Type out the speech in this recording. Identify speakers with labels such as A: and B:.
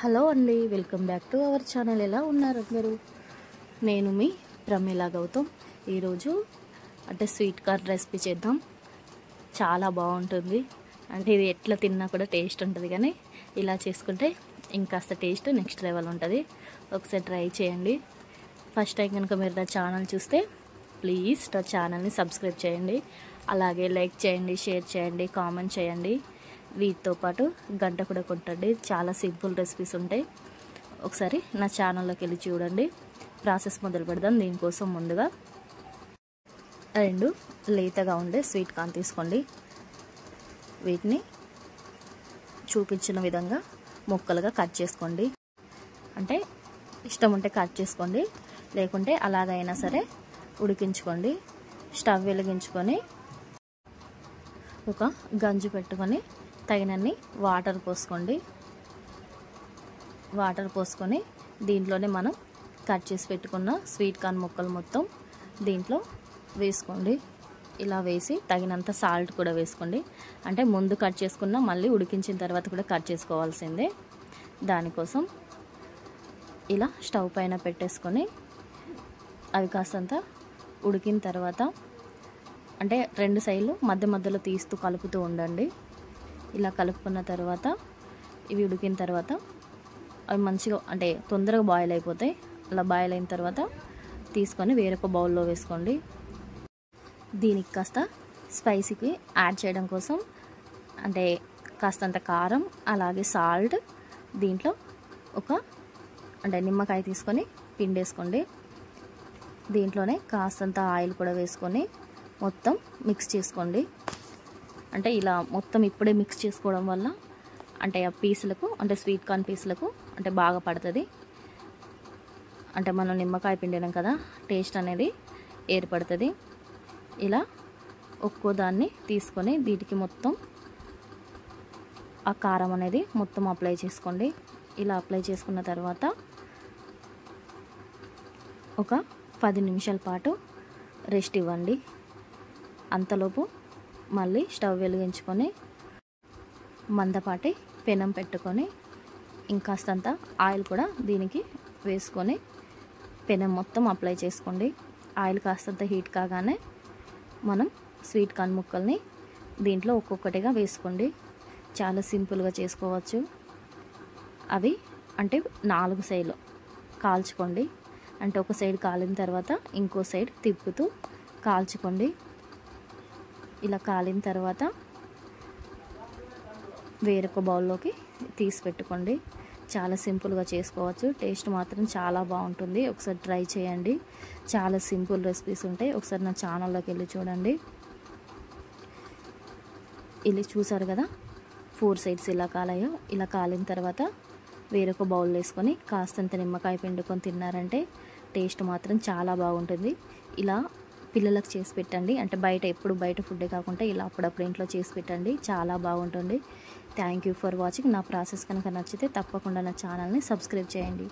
A: Hello అండి, welcome back to our channel. ఎలా ఉన్నారు అందరూ? నేను మీ ప్రమీల గౌతమ్. ఈరోజు స్వీట్ కార్న్ రెసిపీ చేద్దాం. చాలా బాగుంటుంది. ఇది ఎట్లా తిన్నా కూడా టేస్ట్ ఉంటుంది, కానీ ఇలా చేసుకుంటే ఇంకాస్త టేస్ట్ నెక్స్ట్ లెవెల్ ఉంటుంది. ఒకసారి ట్రై చేయండి. ఫస్ట్ టైం కనుక మీరు నా ఛానల్ చూస్తే ప్లీజ్ నా ఛానల్ని సబ్స్క్రైబ్ చేయండి. అలాగే లైక్ చేయండి, షేర్ చేయండి, కామెంట్ చేయండి. వీటితో పాటు గంట కూడా కొట్టండి. చాలా సింపుల్ రెసిపీస్ ఉంటాయి. ఒకసారి నా ఛానల్లోకి వెళ్ళి చూడండి. ప్రాసెస్ మొదలు పెడదాం. దీనికోసం ముందుగా 2 లేతగా ఉండే స్వీట్ కార్న్ తీసుకోండి. వీటిని చూపించిన విధంగా ముక్కలుగా కట్ చేసుకోండి. ఇష్టం ఉంటే కట్ చేసుకోండి, లేకుంటే అలాగైనా సరే ఉడికించుకోండి. స్టవ్ వెలిగించుకొని ఒక గంజు పెట్టుకొని తగినన్ని వాటర్ పోసుకోండి. వాటర్ పోసుకొని దీంట్లోనే మనం కట్ చేసి పెట్టుకున్న స్వీట్ కార్న్ ముక్కలు మొత్తం దీంట్లో వేసుకోండి. ఇలా వేసి తగినంత సాల్ట్ కూడా వేసుకోండి. ముందు కట్ చేసుకున్న మళ్ళీ ఉడికించిన తర్వాత కూడా కట్ చేసుకోవాల్సిందే. దానికోసం ఇలా స్టవ్ పైన పెట్టేసుకొని అవి కాస్తంత ఉడికిన తర్వాత 2 సైడ్లు మధ్య మధ్యలో తీస్తూ కలుపుతూ ఉండండి. ఇలా కలుపుకున్న తర్వాత ఇవి ఉడికిన తర్వాత అవి మంచిగా తొందరగా బాయిల్ అయిపోతాయి. అలా బాయిల్ అయిన తర్వాత తీసుకొని వేరొక బౌల్లో వేసుకోండి. దీనికి కాస్త స్పైసీకి యాడ్ చేయడం కోసం కాస్తంత కారం, అలాగే సాల్ట్, దీంట్లో ఒక నిమ్మకాయ తీసుకొని పిండేసుకోండి. దీంట్లోనే కాస్తంత ఆయిల్ కూడా వేసుకొని మొత్తం మిక్స్ చేసుకోండి. ఇలా మొత్తం ఇప్పుడే మిక్స్ చేసుకోవడం వల్ల ఆ పీసులకు స్వీట్ కార్న్ పీసులకు బాగా పడుతుంది. మనం నిమ్మకాయ పిండినాం కదా, టేస్ట్ అనేది ఏర్పడుతుంది. ఇలా ఒక్కో దాన్ని తీసుకొని వీటికి మొత్తం ఆ కారం అనేది మొత్తం అప్లై చేసుకోండి. ఇలా అప్లై చేసుకున్న తర్వాత ఒక 10 నిమిషాల పాటు రెస్ట్ ఇవ్వండి. అంతలోపు మళ్ళీ స్టవ్ వెలిగించుకొని మందపాటి పెనం పెట్టుకొని ఇంకాస్తంత ఆయిల్ కూడా దీనికి వేసుకొని పెనం మొత్తం అప్లై చేసుకోండి. ఆయిల్ కాస్తంత హీట్ కాగానే మనం స్వీట్ కార్న్ ముక్కల్ని దీంట్లో ఒక్కొక్కటిగా వేసుకోండి. చాలా సింపుల్గా చేసుకోవచ్చు. అవి 4 సైడ్లు కాల్చుకోండి. ఒక సైడ్ కాలిన తర్వాత ఇంకో సైడ్ తిప్పుతూ కాల్చుకోండి. ఇలా కాలిన తర్వాత వేరొక బౌల్లోకి తీసి పెట్టుకోండి. చాలా సింపుల్గా చేసుకోవచ్చు. టేస్ట్ మాత్రం చాలా బాగుంటుంది. ఒకసారి ట్రై చేయండి. చాలా సింపుల్ రెసిపీస్ ఉంటాయి. ఒకసారి నా ఛానల్లోకి వెళ్ళి చూడండి. ఇలా చూసారు కదా, 4 సైడ్స్ ఇలా కాలాయో. ఇలా కాలిన తర్వాత వేరొక బౌల్ వేసుకొని కాస్తంత నిమ్మకాయ పిండుకొని తిన్నారంటే టేస్ట్ మాత్రం చాలా బాగుంటుంది. ఇలా పిల్లలకు చేసి పెట్టండి. ఎప్పుడు బయట ఫుడ్డే కాకుండా ఇలా అప్పుడప్పుడు ఇంట్లో చేసి పెట్టండి. చాలా బాగుంటుంది. Thank you for watching. నా ప్రాసెస్ కనుక నచ్చితే తప్పకుండా నా ఛానల్ని సబ్స్క్రైబ్ చేయండి.